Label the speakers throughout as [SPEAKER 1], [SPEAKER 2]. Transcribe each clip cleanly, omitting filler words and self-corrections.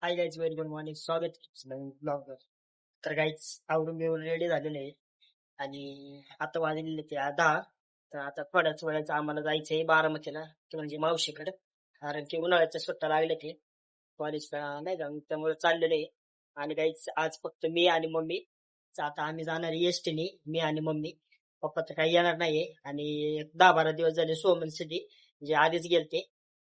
[SPEAKER 1] Hi guys, very good morning. स्वागत नवीन blogger. तर guys आवरून बिवरून रेडी झालेले आहे आणि आता वाजलेले ते 10. तर आता थोड्याच वेळाच आम्हाला जायचंय बारामतीला, की म्हणजे मावशीकडे. कारण की उन्हाळ्याच्या सुट्ट्या लागल्या ते कॉलेजला नाही का, त्यामुळे चाललेलं आहे. आणि गाईज आज फक्त मी आणि मम्मी. तर आता आम्ही जाणार एसटीने, मी आणि मम्मी. पप्पा तर काही येणार नाहीये. आणि 10-12 दिवस झाले सोमन सिटी म्हणजे आधीच गेलते.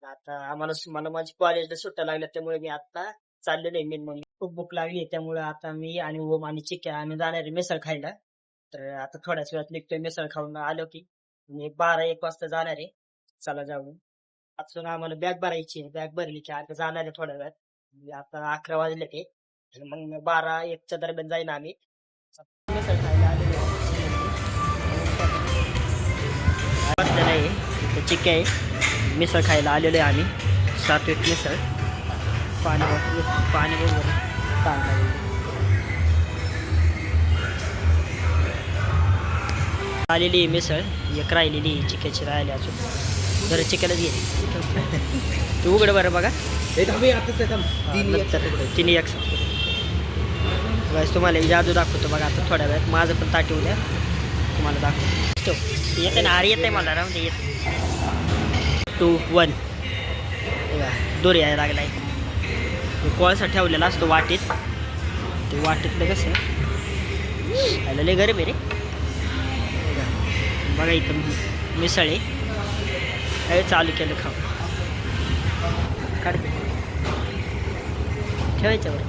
[SPEAKER 1] आता मला माझी कॉलेजला सुट्ट्या लागल्या, त्यामुळे मी आता चाललेलो आहे. मी मग खूप भूक लागली आहे, त्यामुळे आता मी आणि ओम आणि चिक्या आम्ही जाणार आहे मिसळ खायला. तर आता थोड्याच वेळात निघतोय. मिसळ खाऊन आलो की मी 12-1 वाजता जाणार आहे. चला जाऊन अजून आम्हाला बॅग भरायची आहे. बॅग भरली की आता जाणार आहे थोड्या वेळात. म्हणजे आता 11 वाजले ते, तर मग 12-1च्या दरम्यान जाईन आम्ही. मिसळ खायला आलेलो बसलेलं आहे. इथं चिक्या आहे. मिसळ खायला आलेलो आहे आम्ही. 7 मिसळ. पाणी पाणी वगैरे चांगलं आलेली आहे मिसळ. एक राहिलेली चिक्याची राहिली अजून. जरा चिक्यालाच घे. तू उघड बरं बघा. तिने एक तुम्हाला एक जादू दाखवतो बघा. आता थोड्या वेळात माझं पण ताट येऊ द्या, तुम्हाला दाखवतो. येते ना, आर येते मला राहून दे. येत 2, 1 दोरी यायला लागलाय. कोळसा ठेवलेला असतो वाटीत. ते वाटीतलं कसं आलं लय गरीब आहे रे. बघा इथं मिसळ आहे. काय चालू केलं खाऊ. काढते ठेवायच्यावर.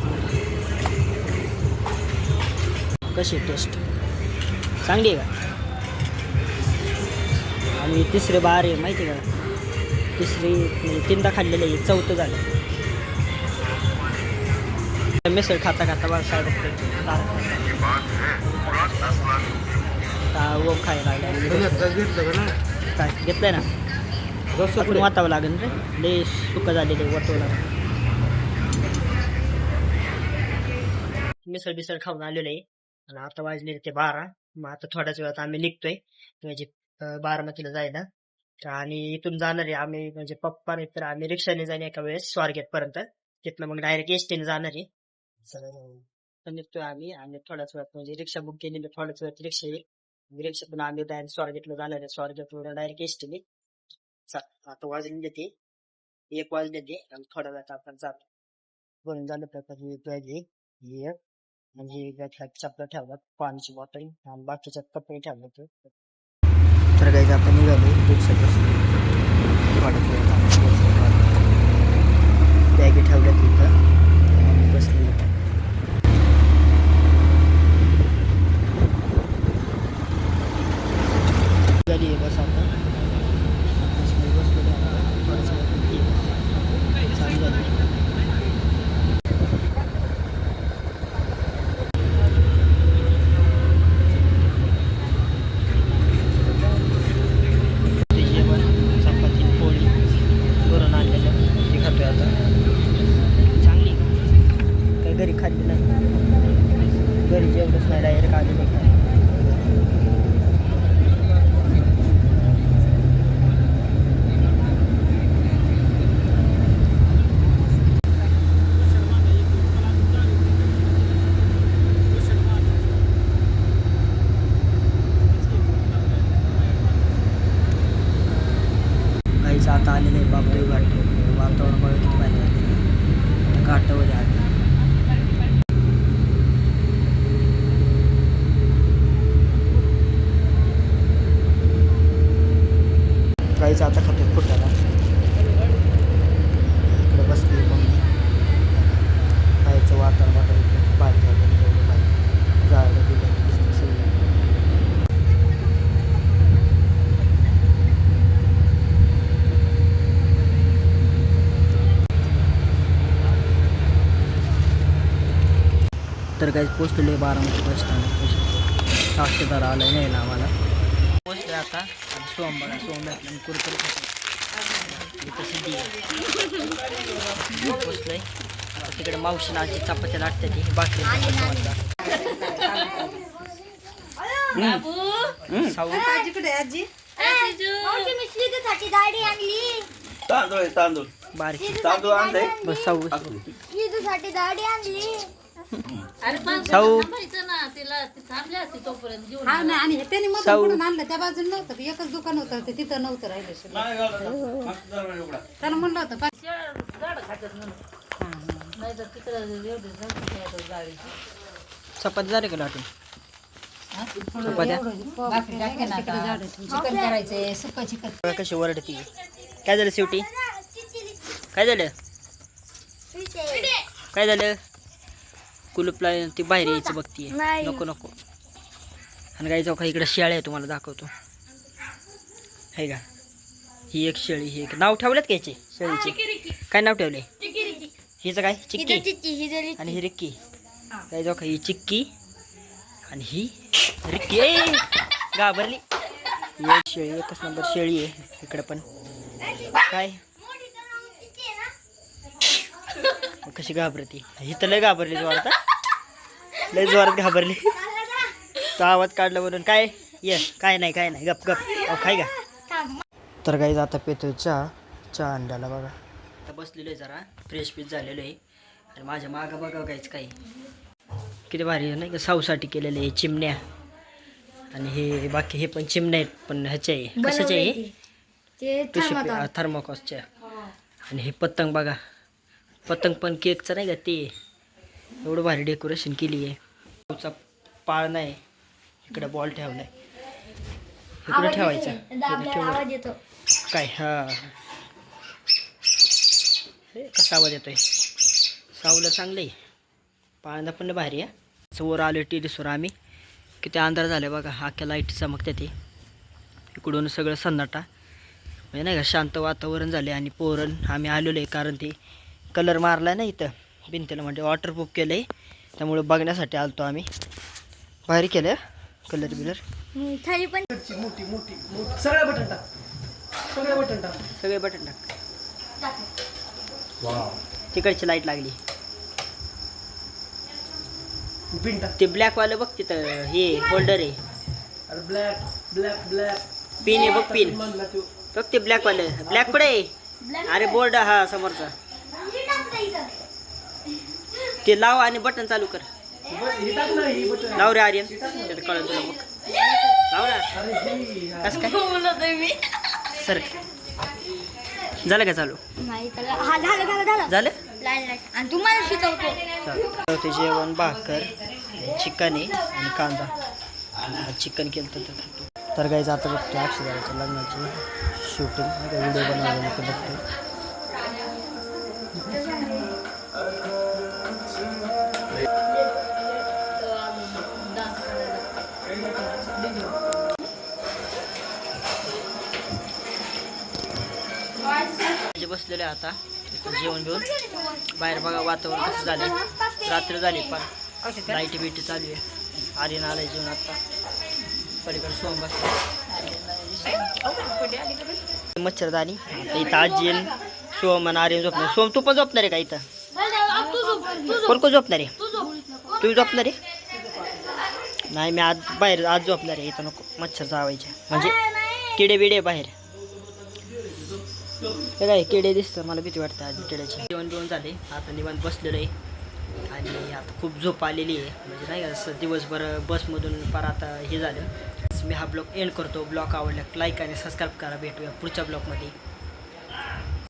[SPEAKER 1] कशी टेस्ट चांगली आहे का? आणि तिसरे बार आहे माहिती आहे का? तिसरी म्हणजे 3दा खाल्लेलं आहे, 4थं झालं. मिसळ खाता खाता बघा काय बघतो. ओम खायला लागला. काय घेतलंय ना, आपण वाचावं लागेल रे. लय सुका झालेले वाटवं लागेल. मिसळ बिसळ खाऊन आलेलं आहे आणि आता वाजले ते 12. मग आता थोड्याच वेळात आम्ही निघतोय म्हणजे बारामतीला जायला. आणि इथून जाणार आहे आम्ही म्हणजे पप्पा नाही तर आम्ही रिक्षाने जाणे एका वेळेस स्वारगेट पर्यंत. तिथनं मग डायरेक्ट एसटीने जाणार आहे. तर निघतोय आम्ही आणि थोड्याच वेळात म्हणजे रिक्षा बुक केलेली. थोड्याच वेळात रिक्षा येईल. रिक्षातून आम्ही डायरेक्ट स्वारगेटला जाणार आहे. स्वारगेटवर डायरेक्ट एसटीने. आता वाजले ते 1 वाजले ते आणि थोड्या वेळात आपण जातो. बनून झालं प्रकारे म्हणजे चपला ठेवतात, पाण्याची बॉटल आणि बाकीच्या कपडे ठेवले. तर काही आपण निघालो बॅगे ठेवल्या तिथं बसली. झाली आहे बस आता. चालू झाली. घरी खाल्ली नाही, घरी जेवढंच नाही डायरेक्ट आलेलं आहे. काहीच आता आलेलं आहे. बापदेव घाट वातावरण बघा किती भारी झाले. घाटावर आले. काहीच आता खातो फुटाला. इकडे बसली मम्मी. खायचं वातावरण भारी झालं. झाडं बिडं दिसतं सगळं. तर काही पोचलेले बारामती बस स्टँड. साक्षीदार आलाय नाही ना आम्हाला. पोचले आता. आणि सोम बघा, सोम भेटलं कुरकुरी पोचलंय. तिकडे मावशीला आजी चपात्या लागते ती बाकी
[SPEAKER 2] तांदूळ
[SPEAKER 1] बारकी
[SPEAKER 2] तांदूळ आणलंय
[SPEAKER 1] बस साऊ
[SPEAKER 3] ईदसाठी दाढी आणली.
[SPEAKER 4] अरे पण
[SPEAKER 1] साऊ
[SPEAKER 4] थांबायचं ना तिला ती थांबली असती तोपर्यंत घेऊन
[SPEAKER 5] हा ना आणि त्यांनी मग
[SPEAKER 1] साऊ.
[SPEAKER 5] पुढून आणलं त्या बाजूला नव्हतं एकच दुकान होतं ते तिथं नव्हतं राहिलं शिल्लक. त्याला म्हणलं होतं
[SPEAKER 4] झाड खात्यात म्हणून नाही तर तिकडं एवढे झाड जाळीची
[SPEAKER 1] चपाती झाले का लाटून चपात्या
[SPEAKER 5] चिकन करायचंय सुक्क चिकन.
[SPEAKER 1] बघा कशी वरडती काय झालं शेवटी काय झालं काय झालं कुलूपला ती बाहेर यायचं बघतीये नको नको आणि काही जाऊ का इकडे शेळ्या आहे तुम्हाला दाखवतो आहे का ही एक शेळी ही एक नाव ठेवलेत का याचे शेळीचे काय नाव ठेवले हिचं काय चिक्की आणि ही रिक्की काय जाऊ का ही चिक्की आणि ही रिक्की ए घाबरली ही शेळी एकच नंबर शेळी आहे इकडे पण काय कशी घाबरती ही तर लय घाबरली जोरात लय जोरात घाबरली तो आवाज काढला म्हणून काय ये काय नाही गप गप खाय का तर काही आता पेतो चहा अंड्याला बघा आता बसलेलो आहे जरा फ्रेश पीस झालेलो आहे आणि माझ्या मागं बघा काहीच काही किती भारी आहे नाही का साऊसाठी केलेले आहे चिमण्या आणि हे बाकी हे पण चिमण्या आहेत पण ह्याचे आहे कशाचे आहे थर्मोकॉसच्या आणि हे पतंग बघा पतंग पण केकचं नाही का ते एवढं भारी डेकोरेशन केली आहे साऊचा पाळ नाही इकडे बॉल ठेवलाय इकडे ठेवायचा काय हा हे कसा आवाज येतोय साऊला चांगलं आहे पाळणा पण भारी आहे वर आलो टेरिसवर आम्ही किती अंधार झाले बघा अख्ख्या लाईट चमकते ते इकडून सगळं सन्नाटा म्हणजे नाही का शांत वातावरण झाले आणि पोरण आम्ही आलेलो आहे कारण ते कलर मारला आहे ना इथं भिंतीला म्हणजे वॉटरप्रूफ केलं आहे त्यामुळे बघण्यासाठी आलतो आम्ही भारी केलं कलर बिलर
[SPEAKER 3] थाली पण
[SPEAKER 1] सगळे बटन टाक तिकडची लाईट लागली ते ब्लॅकवालं बघ तिथं हे होल्डर आहे पिन आहे बघ पिन बघ ते ब्लॅकवालं ब्लॅक कुठे आहे अरे बोर्ड हा समोरचा ते लाव आणि बटन चालू कर लाव रे आर्यन त्यात कळलं तुला मग लाव ना कसं काय सर झालं का चालू झालं
[SPEAKER 3] आणि तुम्हाला शिकवतो
[SPEAKER 1] ते जेवण भाकर चिकन आहे आणि कांदा चिकन केलं तर काही जातं बघतो अक्षराच्या लग्नाची शूटिंग व्हिडिओ बनवायला बघतो बसलेले आता जेवण घेऊन बाहेर बघा वातावरण कसं झालं रात्र झाली पण लाईट बिटी चालू आहे आर्यन आलाय जेवण आता पलीकडे सोम बसला मच्छरदानी आता इथं आजी सोम आणि आर्यन झोपणार सोम तू पण झोपणार आहे का इथं कोण कोण झोपणार आहे तू झोपणार आहे नाही मी आज झोपणार आहे इथं नको मच्छर चावायचे म्हणजे किडे बिडे बाहेर हे काय किडे दिसतं मला भीती वाटतं आज किड्याची जेवण बिवण झाले आता निवांत बसलेलं आहे आणि आता खूप झोप आलेली आहे म्हणजे नाही का असं दिवसभर बसमधून फार आता हे झालं मी हा ब्लॉग एंड करतो ब्लॉग आवडला लाईक आणि सबस्क्राईब करा भेटूया पुढच्या ब्लॉगमध्ये